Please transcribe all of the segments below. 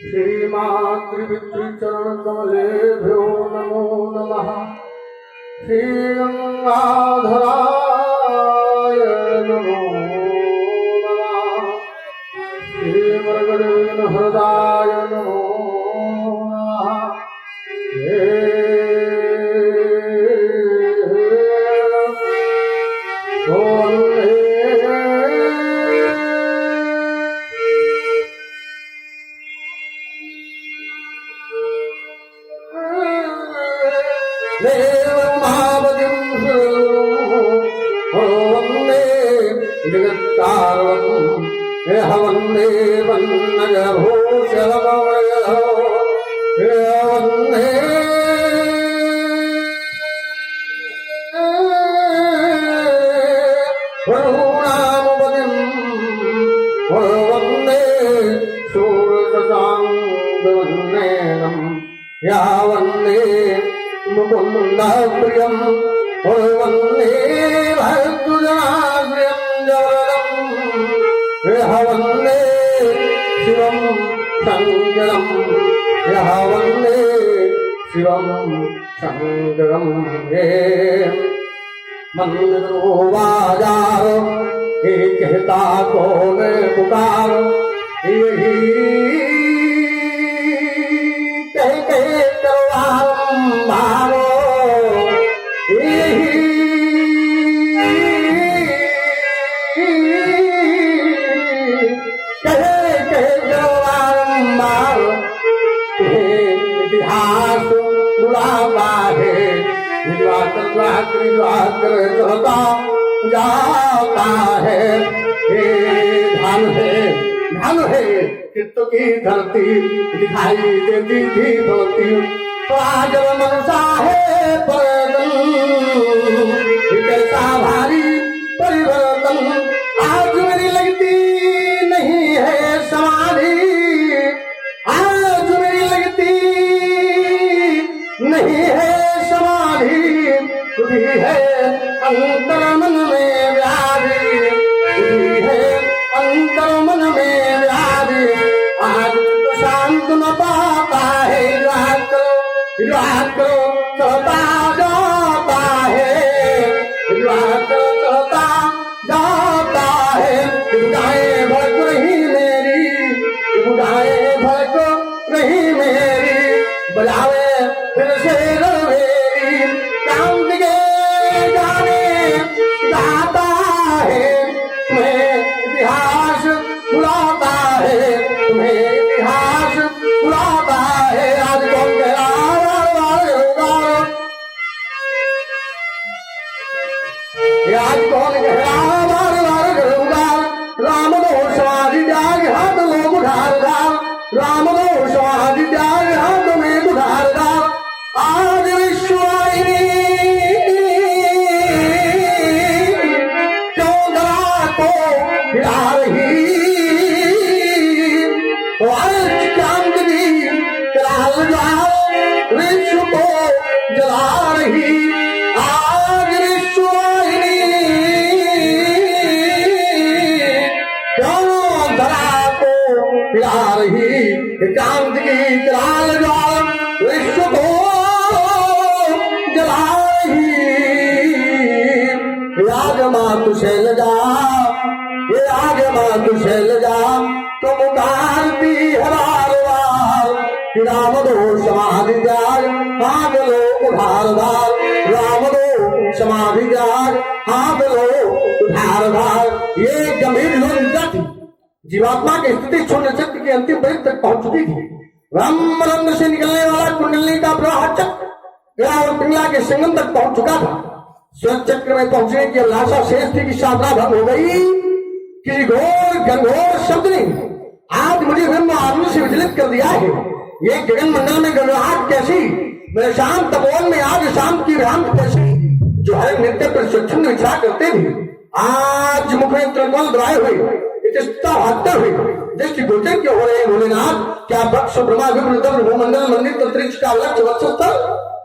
श्रीमातृपितृचरणकमलेभ्यो नमो नमः। श्रीगंगाधराय नमो नमः। श्रीमरगणहृदाय नमो नमः। वंदे वन्नगभूषणमवयः वन्दे शूरशशाङ्कवन्नेनं या वन्दे मुकुन्दप्रियं वन्दे भक्तजनाश्रियं जवरम् वन्दे शिवं शङ्करं यः वन्दे शिवं शङ्करं हे मंदिरो बाजारो हे कहता कौन पुकारो यही कह के मारो यही इतिहास बुलावा है चलता जाता है ध्यान है चित्त की धरती दिखाई देती थी धोती तो आज मनसा है कैसा भारी परिवर्तन आज मेरी लगती नहीं है समाधि आज मेरी लगती नहीं है समाधि तुझी है अंतर मन में व्याधि तुझी है अंतर मन में व्याधि आज तो शांत न पाता है रात चलता जाता है रात चलता जाता है बुझाएं भड़क रही मेरी बुझाएं भड़क रही मेरी बजावे फिर से रवेरी चांद के जाने जाता है तुम्हें इतिहास बुलाता है तुम्हें इतिहास बुलाता है आज कौन कह रहा आज कौन कह रहा राम दोष आदि त्याग हाथ लोग उधार राम दोष आदि त्याग हाथ में उधार आज विश्वाइनी क्यों धरा को हिला रही चांदनी कराल विश्व को जला रही आज विश्वाइनी क्यों धरा को हिला रही चांद की कराल विश्व को जला रही आज मातु शैल जा ये आज मातु शैल जा तुम उतारती है बार बार राम दो समाधि जाग हाथ लो उधार राम दो समाधि जाग हाथ लो उधार ये गंभीर जाति जीवात्मा की स्थिति शून्य शक्ति के अंतिम परिध तक पहुंच चुकी थी ब्रह्मरंध्र से निकलने वाला कुंडली का प्रवाह चक्र गला और पिंगला के संगम तक पहुंच चुका था स्वर्ण चक्र में पहुंचने की अभिलाषा शेष थी कि साधना भंग हो गई कि घोर घनघोर शब्द ने आज मुझे ब्रह्म आत्मा से विचलित कर दिया है। ये गगन मंडल में गड़गड़ाहट कैसी, मेरे शाम तपोवन में आज शाम की भ्रांत कैसी, जो हर नृत्य पर स्वच्छंद विचार करते थे आज मुख में त्रिकोण द्राय हुए भागते हुए दृष्टि गोचर क्यों हो रहे भोलेनाथ? क्या वृक्ष ब्रह्मा विप्र भूमंडल मंडित अंतरिक्ष का लक्ष्य वत्सस्थल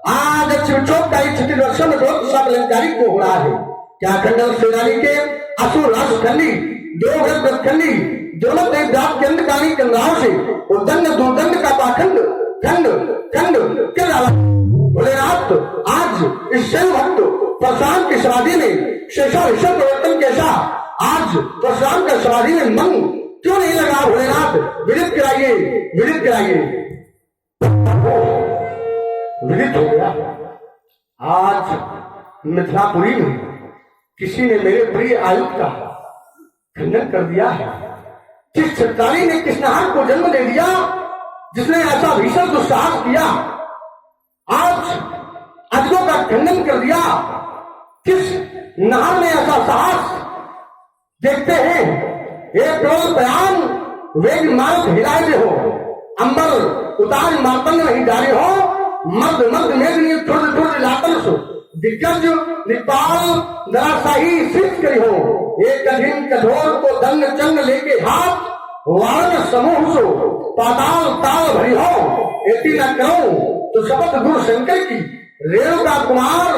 आज क्षोभ का छत्तीस वर्षों में सकलंकारी को हो रहा है? क्या खंडल सेनानी के असुर राष्ट्रखंडी देवव्रत खंडी दुर्मत देवदास केंद्र काली कंगाओं से उदंड दुर्दंड का पाखंड खंड खंड कर डाला भोलेनाथ। आज इस शैव भक्त परशुराम की समाधि में शेषा ऋषभ प्रवर्तन कैसा, आज परशुराम का समाधि में मन क्यों नहीं लगा भोलेनाथ? विदित कराइए, विदित कराइए। विदित हो गया। आज मिथिलापुरी में किसी ने मेरे प्रिय आयुक्त का खंडन कर दिया है। जिस छत्राली ने कृष्णहार को जन्म दे दिया, जिसने ऐसा भीषण दुस्साहस किया, आज अजगों का खंडन कर दिया। किस नार ने ऐसा साहस? देखते हैं एक प्रबल बयान वेग मार्ग हिलाए में हो, अंबर उतार मार्तंग नहीं डाले हो, मर्द मर्द मेघनी थुर्द थुर्द लातल सो दिग्गज निपाल दराशाही सिद्ध करी हो। एक कठिन कठोर को दंग चंग लेके हाथ वारण समूह सो पाताल ताल भरी हो। ऐसी न करो तो शपथ गुरु शंकर की रेणुका कुमार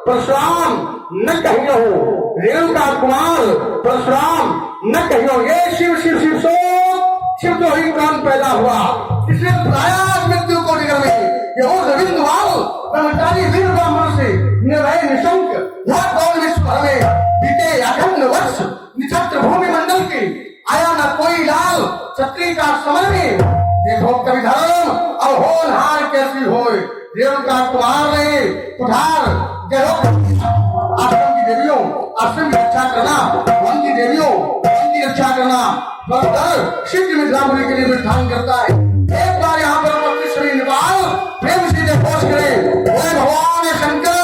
परशुराम न कहियो हो, रेणुका कुमार परशुराम न कहियो। ये शिव शिव शिव सो शिव तो ही प्राण पैदा हुआ, इसने बुलाया मृत्यु को निगल में। यहो रविंद्र वाल ब्रह्मचारी वीर ब्राह्मण से निर्भय निशंक कौन विश्व भर में बीते अखंड वर्ष निछत्र भूमि मंडल के आया न कोई लाल क्षत्रिय का समय में। देखो कवि धर्म अब होनहार कैसी होए, रेणुका कुमार ने कुठार आश्रम की देवियों आश्रम की रक्षा करना, वन की देवियों वन की रक्षा करना सिद्ध मिथिलापुरी के लिए विधान करता है। एक बार यहाँ पर पत्नीश्वरी निवाल प्रेम से घोष करे, बोले भगवान शंकर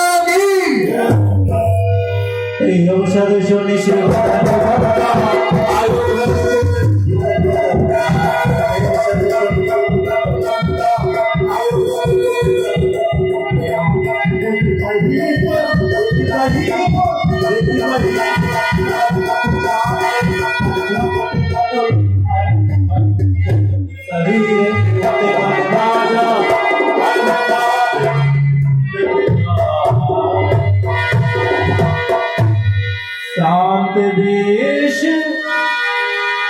शांत देश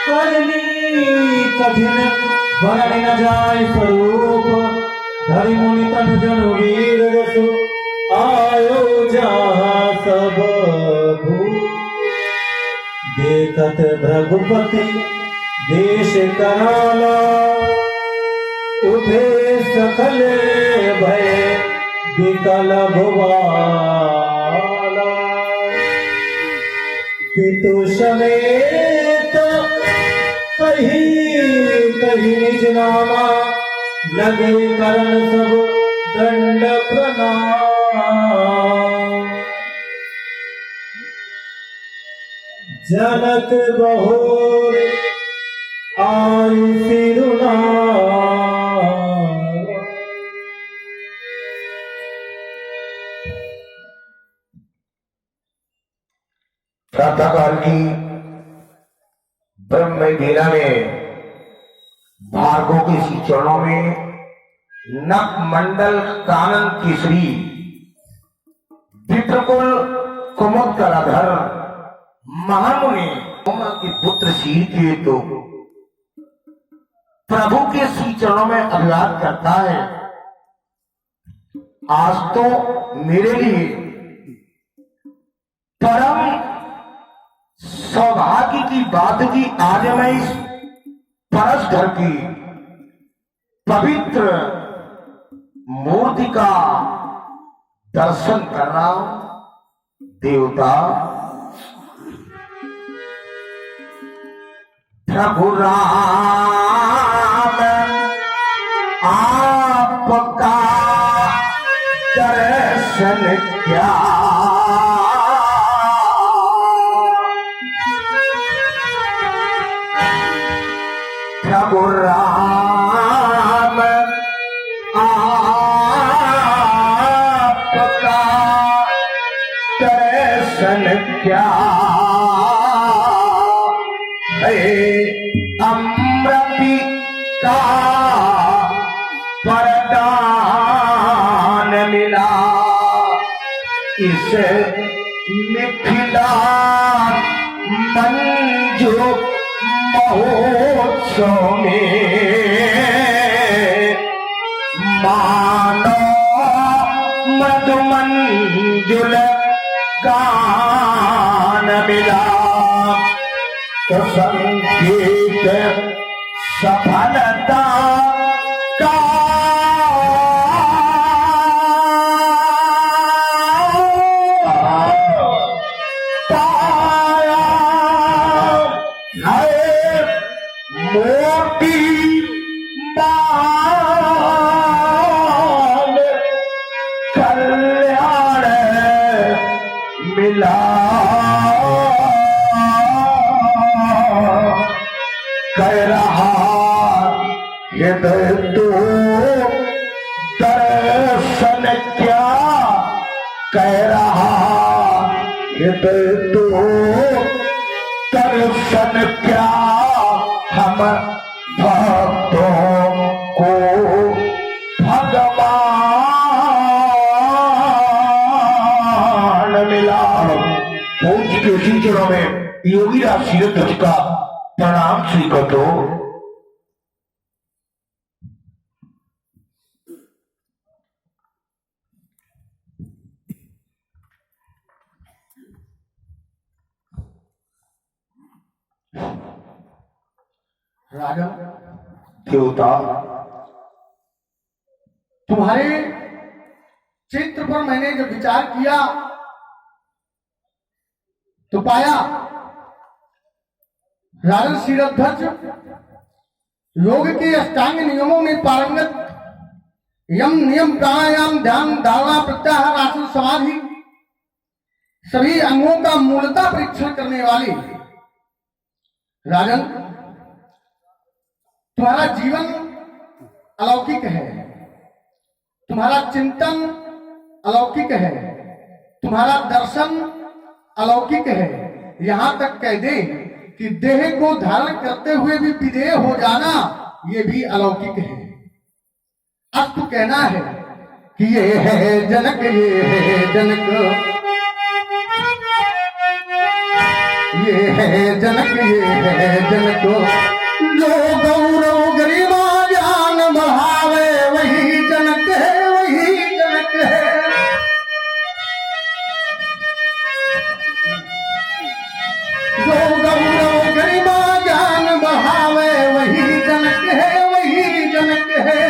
करनी कठिन वरण न जाय स्वरूप धरि मुनि तन जन वीर रस आयो जहाँ सब भू। देखत रघुपति देश कराला उठे सकल भय विकल भुवाला। पितु समेत कहीं कहीं निज नामा लगे करण सब दंड प्रणाम। जनक बहुर आयु सिरुना प्रातःकाल की ब्रह्म घेरा में भार्गव के श्री चरणों में नक मंडल कानन केसरी विप्रकुल कुमुद कलाधर महामुनि के पुत्र शील के तो प्रभु के श्री चरणों में अभिवादन करता है। आज तो मेरे लिए परम सौभाग्य की बात की आज मैं इस परस घर की पवित्र मूर्ति का दर्शन कर रहा हूं। देवता प्रभु राम आपका दर्शन क्या रघुराम आपका दर्शन क्या है, अमृति का वरदान मिला इस मिथिला मंजू महोत्सव में। मानो मधुमंजुल गान मिला तो संगीत सफलता का पाया है। मोती बाल कल्याण मिला कह रहा हृदय तो दर्शन क्या, कह रहा हृदय तो दर्शन क्या, हम भक्तों को भगवान मिला। पूज्य के उसी चरणों में योगी राज सीरत का प्रणाम स्वीकार दो। राजन, देवता तुम्हारे चित्र पर मैंने जब विचार किया तो पाया राजन शीरध्वज योग के अष्टांग नियमों में पारंगत, यम नियम प्राणायाम ध्यान धारणा प्रत्याहार आसन समाधि सभी अंगों का मूलता परीक्षण करने वाली। राजन, तुम्हारा जीवन अलौकिक है, तुम्हारा चिंतन अलौकिक है, तुम्हारा दर्शन अलौकिक है। यहां तक कह दे कि देह को धारण करते हुए भी विदेह हो जाना ये भी अलौकिक है। अब तो कहना है कि ये है जनक, ये है जनक, ये है जनक, ये है जनक, जो गौरव गरिमा ज्ञान बढ़ावे वही जनक है, वही जनक है। जो गौरव गरिमा ज्ञान बढ़ावे वही जनक है, वही जनक है।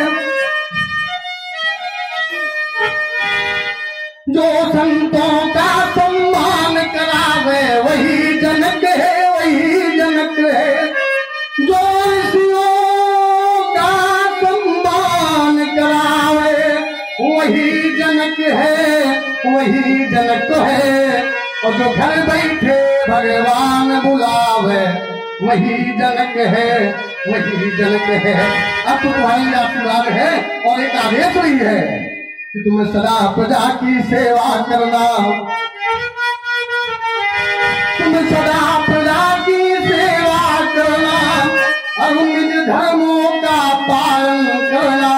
जो संतों का सम्मान करावे वही जनक है, वही जनक है। जो ऋषियों का सम्मान करावे वही जनक है, वही जनक है। और जो घर बैठे भगवान बुलावे वही जनक है, वही जनक है। अब तो तुम्हारी आशीर्वाद है और एक आदेश हुई है कि तुम्हें सदा प्रजा की सेवा करना, तुम्हें सदा प्रजा की सेवा करना और निज धर्मों का पालन करना।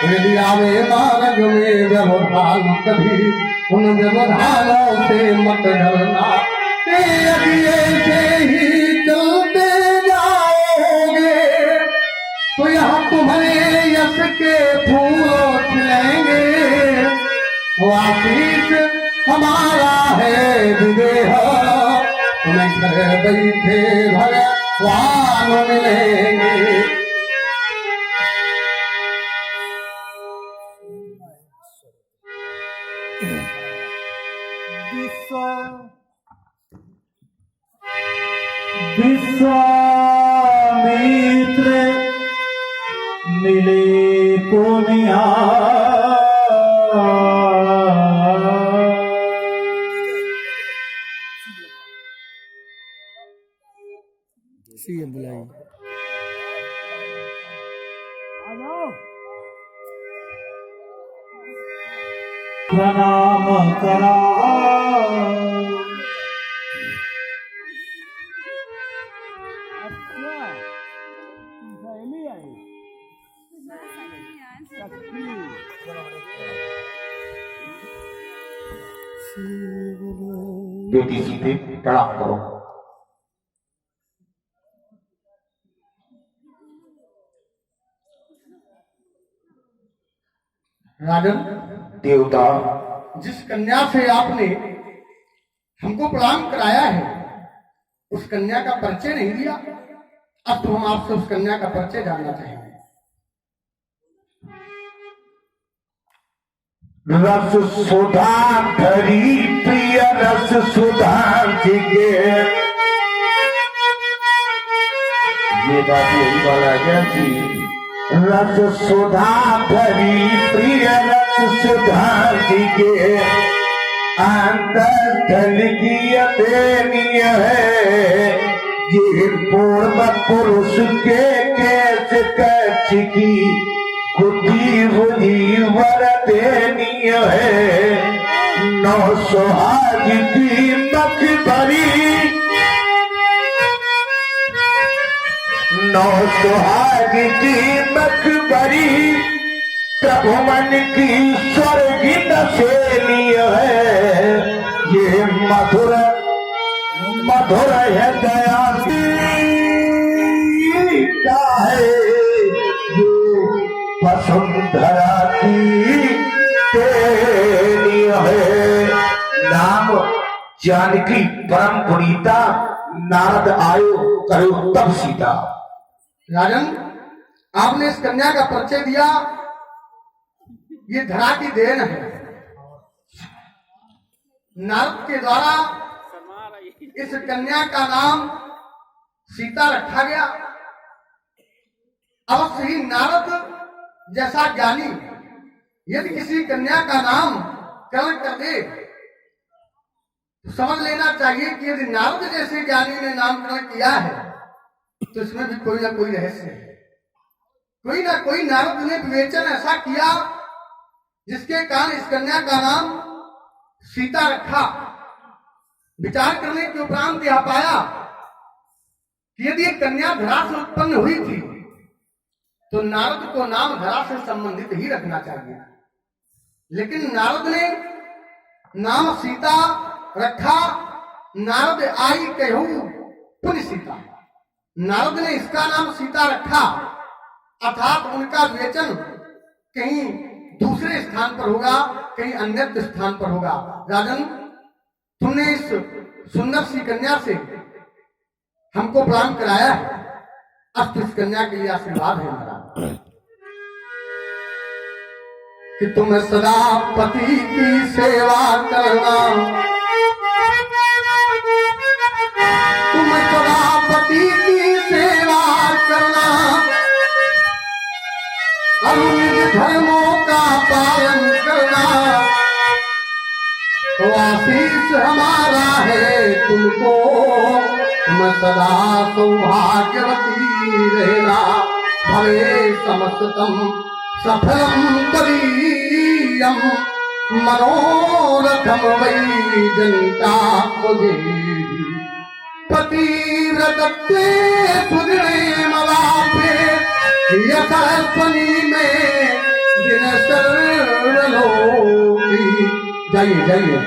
यदि आवे मार्ग में व्यवधान कभी उन व्यवधानों से मत डरना। यदि ऐसे ही चलते जाओगे तो यहाँ तुम्हारे यश के फूल खिलेंगे। आशीष हमारा है विदेह, तुम्हें घर बैठे भगवान मिलेंगे। विश्वामित्र मिले पुनिहार, बुलाई प्रणाम करा। बेटी सीते प्रणाम करो। राजन, देवता, जिस कन्या से आपने हमको प्रणाम कराया है उस कन्या का परिचय नहीं दिया। अब तो हम आपसे उस कन्या का परिचय जानना चाहेंगे। रस सुधा धरी प्रिय रस सुधा जिगे। ये बात यही वाला है कि रस सुधा धरी प्रिय रस सुधा जिगे। अंतस्थल की अतेनीय है ये पूर्ण पुरुष के केस कच्छ की बुद्धि बुद्धि वरदेनीय है। नौ सुहाग की मखबरी, नौ सुहाग की मखबरी प्रभु मन की स्वर्गी दशेनीय है। ये मधुर मधुर है दया का है वसुंधरा की तेरी है। नाम जानकी परम पुनीता नारद आयो करो तब सीता। राजन, आपने इस कन्या का परिचय दिया, ये धरा की देन है। नारद के द्वारा इस कन्या का नाम सीता रखा गया। अवश्य ही नारद जैसा ज्ञानी यदि किसी कन्या का नाम करण कर दे तो समझ लेना चाहिए कि यदि नारद जैसे ज्ञानी ने नामकरण किया है तो इसमें भी कोई ना कोई रहस्य है। कोई ना कोई नारद ने विवेचन ऐसा किया जिसके कारण इस कन्या का नाम सीता रखा। विचार करने के उपरांत यह पाया कि यदि एक कन्या धरा से उत्पन्न हुई थी तो नारद को नाम धरा से संबंधित ही रखना चाहिए। लेकिन नारद ने नाम सीता रखा। नारद आई कहूं पुण्य सीता। नारद ने इसका नाम सीता रखा, अर्थात उनका विवेचन कहीं दूसरे स्थान पर होगा, कहीं अन्य स्थान पर होगा। राजन, तुमने इस सुंदर सी कन्या से हमको प्रणाम कराया है। अब तो इस कन्या के लिए आशीर्वाद है हमारा कि तुम सदा पति की सेवा करना। तुम सदा पति की सेवा करना, अनुज धर्मों का पालन करना। तो आशीष हमारा है तुमको, तुम सदा सौभाग्यवती रहना। भवे समस्तम सफलम करीयम, मनोरथम वै जनता मुझे। पतिव्रतत्वे सुदृढ़े मवापे, यथास्वनी में दिन सर्वलोकी। जाइए जाइए,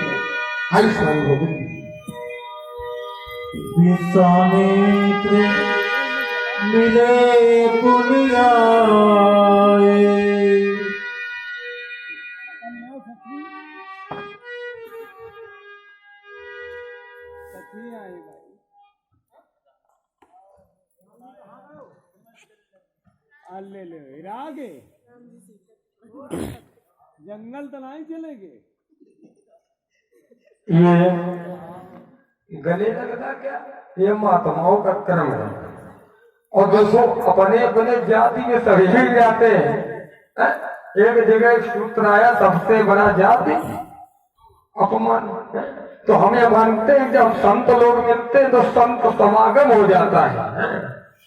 आयुष्मान भोग। विश्वामित्र मिले पुनियाए, ले ले इरागे जंगल तो नहीं चलेंगे। ये गले लगना क्या, ये महात्माओं का कर्म है। और दोस्तों अपने अपने जाति में सभी मिल जाते हैं। एक जगह एक सूत्र आया, सबसे बड़ा जाति अपमान। तो हमें मानते हैं जब संत लोग मिलते हैं तो संत समागम हो जाता है,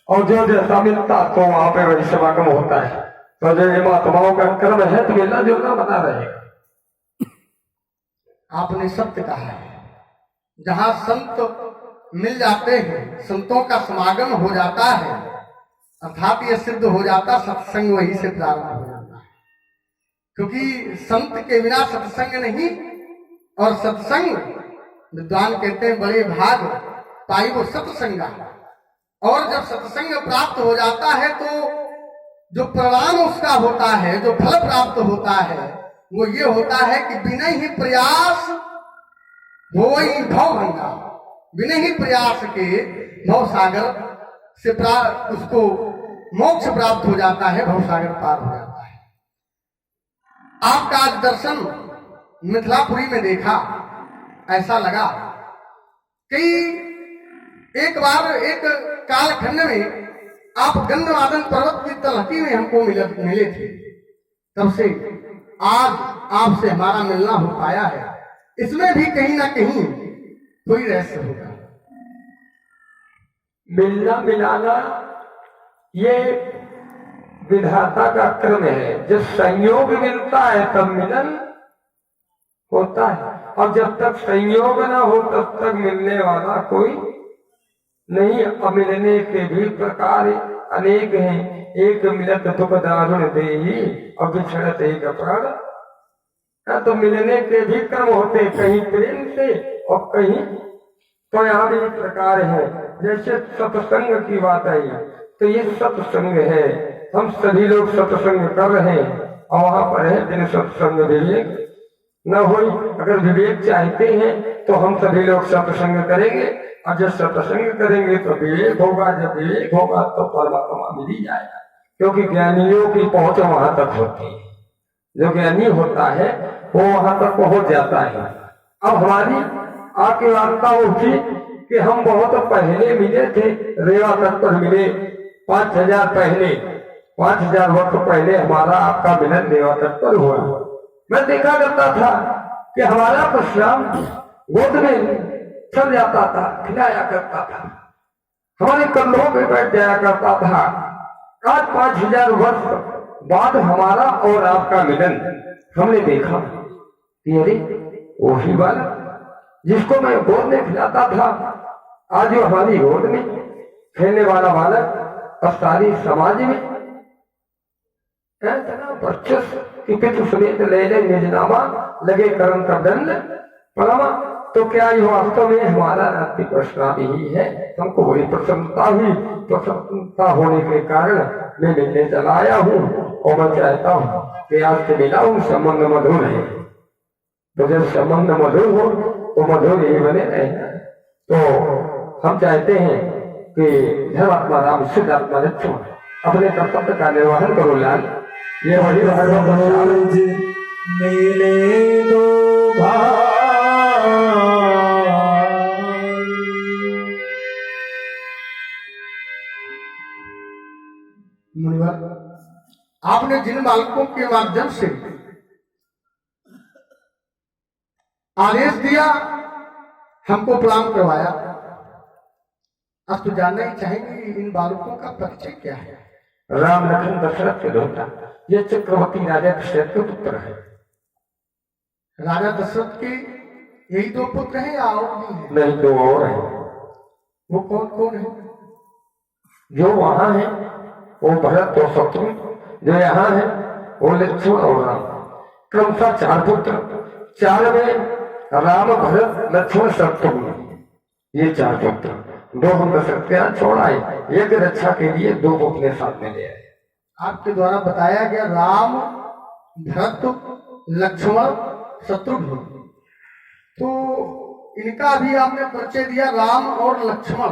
और जो जैसा मिलता तो वहां पे वही समागम होता है। तो जो ये महात्माओं का कर्म है तो मिलना जुलना बना रहेगा। आपने सत्य कहा है। जहां संत मिल जाते हैं, संतों का समागम हो जाता है, अर्थात ये सिद्ध हो जाता सत्संग वहीं से प्रारंभ हो जाता है। क्योंकि संत के बिना सत्संग नहीं, और सत्संग विद्वान कहते हैं बड़े भाग पाई वो सत्संगा। और जब सत्संग प्राप्त हो जाता है तो जो परिणाम उसका होता है, जो फल प्राप्त होता है, वो ये होता है कि बिना ही प्रयास होई भवभंगा, बिना ही प्रयास के भव सागर से उसको मोक्ष प्राप्त हो जाता है, भव सागर पार हो जाता है। आपका आज दर्शन मिथिलापुरी में देखा, ऐसा लगा कि एक बार एक कालखंड में आप गंधमादन पर्वत की तलहटी में हमको मिले थे। तब से आज आपसे हमारा मिलना हो पाया है। इसमें भी कहीं ना कहीं कोई रहस्य होगा। मिलना मिलाना ये विधाता का क्रम है। जब संयोग मिलता है तब मिलन होता है, और जब तक संयोग ना हो तब तक मिलने वाला कोई नहीं। अमिलने के भी प्रकार अनेक हैं, एक मिलत दुख दारुण देही और बिछड़त एक प्राण। तो मिलने के भी क्रम होते, कहीं प्रेम से और कहीं तो यहाँ भी प्रकार है। जैसे सत्संग की बात आई, तो ये सत्संग है, हम सभी लोग सत्संग कर रहे हैं, और वहां पर है दिन सत्संग विवेक न हो। अगर विवेक चाहते हैं तो हम सभी लोग सत्संग करेंगे, और जब सत्संग करेंगे तो विवेक होगा, जब विवेक होगा तो परमात्मा मिल ही जाएगा। क्योंकि ज्ञानियों की पहुंच वहां तक होती है, जो ज्ञानी होता है वो वहां तक पहुंच जाता है। अब हमारी आके वार्ता होगी कि हम बहुत पहले मिले थे, रेवा तट पर मिले 5000 पहले, 5000 वर्ष पहले हमारा आपका मिलन रेवा तट पर हुआ। मैं देखा करता था कि हमारा परशुराम गोद में चल जाता था, खिलाया करता था, हमारे कंधों पे बैठ जाया करता था। आज 5000 वर्ष बाद हमारा और आपका मिलन हमने देखा कि अरे वही वाला जिसको मैं गोद में खिलाता था, आज वो हमारी गोद में खेलने वाला बालक और सारी समाज में वर्चस्व की पितु समेत ले ले निजनामा लगे कर्म का दंड परमा। तो क्या ये वास्तव में हमारा रात्रि परशुराम ही है? हमको बड़ी प्रसन्नता हुई। प्रसन्नता होने के कारण मैं मिलने चला आया हूँ, और मैं चाहता हूँ कि आज से मिला हूँ, संबंध मधुर है। तो जब संबंध मधुर हो तो मधुर ही बने रहे। तो हम चाहते हैं कि धर्मात्मा राम सिद्धात्मा लक्ष्मण अपने कर्तव्य का निर्वहन करो लाल। ये वही आज मिले दो भाई, आपने जिन बालकों के माध्यम से आदेश दिया, हमको प्रणाम करवाया, अब तो जानना ही चाहेंगे इन बालकों का परिचय क्या है। राम लखन दशरथ के दोता, ये चक्रवर्ती राजा दशरथ के पुत्र है। राजा दशरथ के यही 2 पुत्र हैं या और भी हैं? नहीं, 2 और हैं। वो कौन कौन है? जो वहां है वो भरत और शत्रुघ्न, जो यहाँ है वो लक्ष्मण और राम। क्रमशः 4 पुत्र, 4 में राम भरत लक्ष्मण शत्रुघ्न, ये 4 पुत्र। 2 हम दशरथ के यहाँ छोड़ आए, एक रक्षा के लिए 2 को अपने साथ में ले आए। आपके द्वारा बताया गया राम भरत लक्ष्मण शत्रुघ्न, तो इनका भी आपने परिचय दिया राम और लक्ष्मण।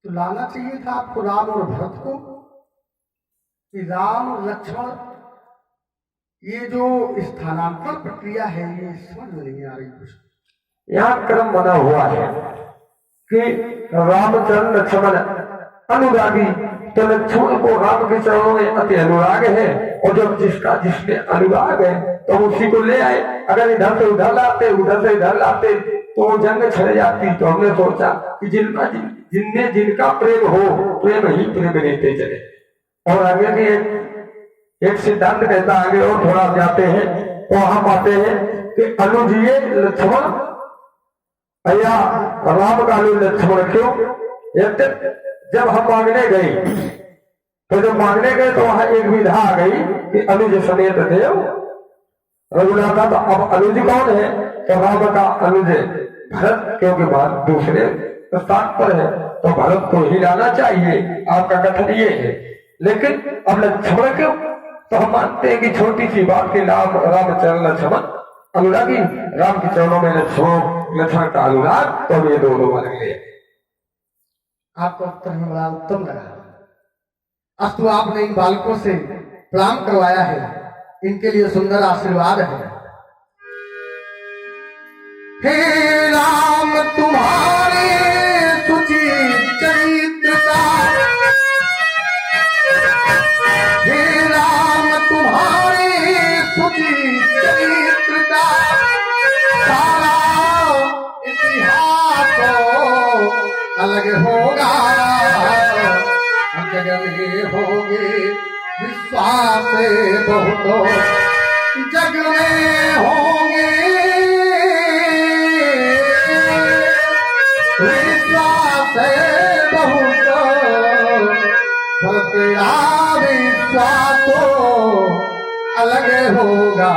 तो लाना चाहिए था आपको राम और भरत को, कि राम और लक्ष्मण ये जो स्थानांतरण प्रक्रिया है ये समझ में नहीं आ रही कुछ। यहाँ क्रम बना हुआ है कि रामचंद्र लक्ष्मण अनुरागी, तो लक्ष्मण को राम के चरणों में अति अनुराग है, और जब जिसका जिसमें अनुराग है तो उसी को ले आए। अगर इधर से उधर लाते, उधर से इधर लाते तो जंग छिड़ जाती। तो हमने सोचा कि जिनमें जिनका प्रेम हो, प्रेम ही प्रेम लेते चले। और आगे भी एक सिद्धांत कहता, आगे और थोड़ा जाते हैं तो वहां पाते हैं कि अनुज ये लक्ष्मण या राम का अनुज लक्ष्मण क्यों? एक जब हम मांगने गए तो जब मांगने गए तो वहां एक विधा आ गई कि अनुज समेत देव रघुनाथा। तो अब अनुज कौन है? तो राम का अनुज भरत, क्योंकि बात दूसरे स्थान पर है तो भरत को ही लाना चाहिए। आपका कथन ये है, लेकिन अब लक्ष्मण क्यों? तो हम मानते हैं कि छोटी सी बात के नाम रामचरण लक्ष्मण अनुरागी, राम के चरणों में लक्ष्मण का अनुराग, तो ये दोनों बन गए। आपका उत्तर हमें बड़ा उत्तम लगा। अस्तु आपने इन बालकों से प्रणाम करवाया है, इनके लिए सुंदर आशीर्वाद है। हे राम तुम्हारे सुचि चरित्र का, हे राम तुम्हारे सुचि चरित्र का सारा इतिहास अलग होगा। जग में होंगे विश्वास बहुत, जग में होंगे विश्वास बहुत, पर तेरा विश्वास अलग होगा।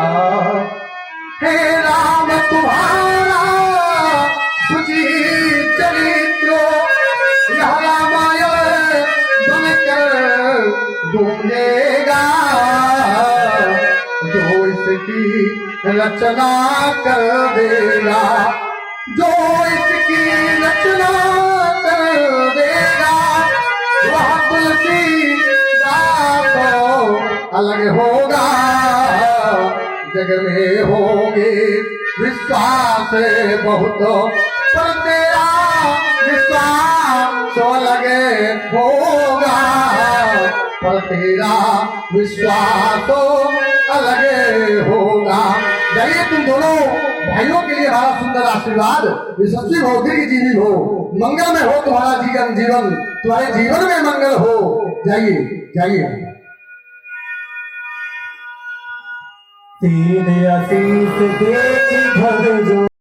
हे राम तुम्हारा सुचि चरित्र यह रामायण बनकर गूंजेगा। जो इसकी रचना कर देगा, जो इसकी रचना कर देगा, वह तुलसीदास अलग होगा। जग में होंगे विश्वास बहुत, पर तेरा विश्वास अलग होगा। पर तेरा विश्वास अलग होगा। जाइए तुम दोनों भाइयों के लिए हमारा सुंदर आशीर्वाद, यशस्वी भौतिक जीवी हो, मंगल में हो तुम्हारा जीवन, तुम्हारे जीवन में मंगल हो। जाइए जाइए। तीन आशीष देख घर जो